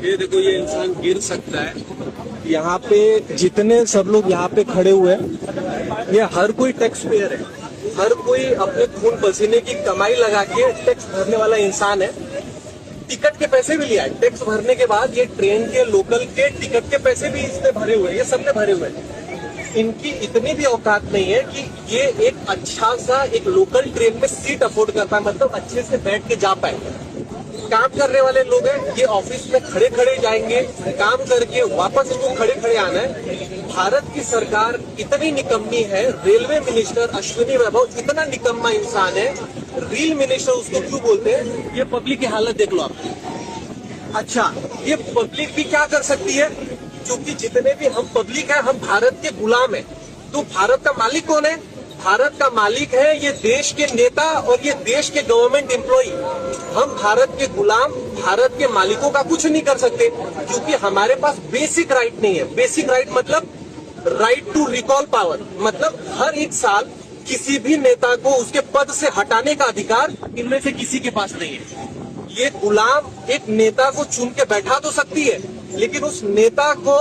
ये देखो, ये इंसान गिर सकता है। यहाँ पे जितने सब लोग यहाँ पे खड़े हुए हैं, ये हर कोई टैक्स पेयर है, हर कोई अपने खून पसीने की कमाई लगा के टैक्स भरने वाला इंसान है। टिकट के पैसे भी लिया है, टैक्स भरने के बाद ये ट्रेन के लोकल के टिकट के पैसे भी इसने भरे हुए हैं, ये सबने भरे हुए हैं। इनकी इतनी भी औकात नहीं है कि ये एक अच्छा सा एक लोकल ट्रेन में सीट अफोर्ड कर पाए, मतलब अच्छे से बैठ के जा पाए। काम करने वाले लोग हैं, ये ऑफिस में खड़े खड़े जाएंगे, काम करके वापस इनको खड़े खड़े आना है। भारत की सरकार इतनी निकम्मी है, रेलवे मिनिस्टर अश्विनी वैभव इतना निकम्मा इंसान है, रील मिनिस्टर उसको क्यों बोलते हैं? ये पब्लिक की हालत देख लो आप। अच्छा, ये पब्लिक भी क्या कर सकती है? क्योंकि जितने भी हम पब्लिक है, हम भारत के गुलाम है। तो भारत का मालिक कौन है? भारत का मालिक है ये देश के नेता और ये देश के गवर्नमेंट एम्प्लॉई। हम भारत के गुलाम, भारत के मालिकों का कुछ नहीं कर सकते, क्योंकि हमारे पास बेसिक राइट नहीं है। बेसिक राइट मतलब राइट टू रिकॉल पावर, मतलब हर एक साल किसी भी नेता को उसके पद से हटाने का अधिकार इनमें से किसी के पास नहीं है। ये गुलाम एक नेता को चुन के बैठा तो सकती है, लेकिन उस नेता को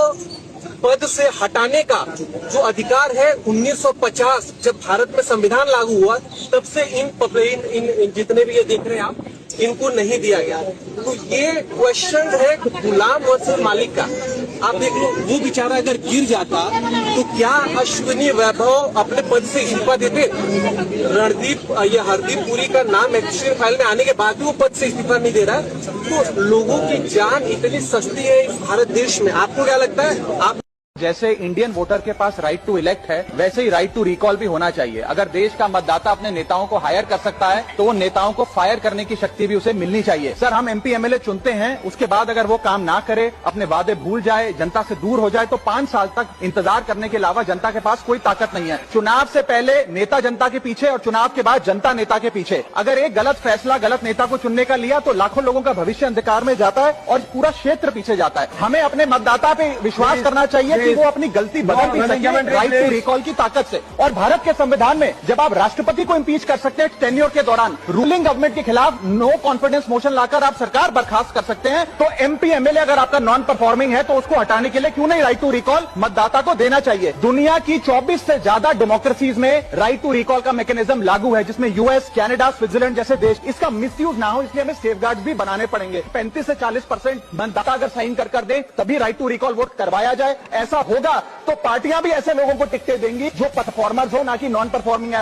पद से हटाने का जो अधिकार है 1950 जब भारत में संविधान लागू हुआ, तब से इन जितने भी ये देख रहे हैं आप, इनको नहीं दिया गया। तो ये क्वेश्चन है गुलाम वर्सेस मालिक का। आप देख लो, वो बेचारा अगर गिर जाता तो क्या अश्विनी वैभव अपने पद से इस्तीफा देते? हरदीप पुरी का नाम एक्शन फाइल में आने के बाद भी वो पद से इस्तीफा नहीं दे रहा। तो लोगों की जान इतनी सस्ती है इस भारत देश में, आपको क्या लगता है? आप जैसे इंडियन वोटर के पास राइट टू इलेक्ट है, वैसे ही राइट टू रिकॉल भी होना चाहिए। अगर देश का मतदाता अपने नेताओं को हायर कर सकता है, तो वो नेताओं को फायर करने की शक्ति भी उसे मिलनी चाहिए। सर, हम एमपी एमएलए चुनते हैं, उसके बाद अगर वो काम ना करे, अपने वादे भूल जाए, जनता से दूर हो जाए, तो 5 साल तक इंतजार करने के अलावा जनता के पास कोई ताकत नहीं है। चुनाव से पहले नेता जनता के पीछे और चुनाव के बाद जनता नेता के पीछे। अगर एक गलत फैसला गलत नेता को चुनने का लिया, तो लाखों लोगों का भविष्य अंधकार में जाता है और पूरा क्षेत्र पीछे जाता है। हमें अपने मतदाता पे विश्वास करना चाहिए कि वो अपनी गलती बदल भी सके राइट टू रिकॉल की ताकत से। और भारत के संविधान में जब आप राष्ट्रपति को इम्पीच कर सकते हैं टेन्योर के दौरान, रूलिंग गवर्नमेंट के खिलाफ नो कॉन्फिडेंस मोशन लाकर आप सरकार बर्खास्त कर सकते हैं, तो एमपी एमएलए अगर आपका नॉन परफॉर्मिंग है तो उसको हटाने के लिए क्यों नहीं राइट टू रिकॉल मतदाता को देना चाहिए। दुनिया की 24 से ज्यादा डेमोक्रेसीज में राइट टू रिकॉल का मैकेनिज्म लागू है, जिसमें यूएस, कनाडा, स्विट्जरलैंड जैसे देश। इसका मिसयूज ना हो इसलिए हमें सेफगार्ड्स भी बनाने पड़ेंगे। 35 से 40% मतदाता अगर साइन कर दे तभी राइट टू रिकॉल वोट करवाया जाए। ऐसा होगा तो पार्टियां भी ऐसे लोगों को टिकटें देंगी जो परफॉर्मर्स हो, ना कि नॉन परफॉर्मिंग।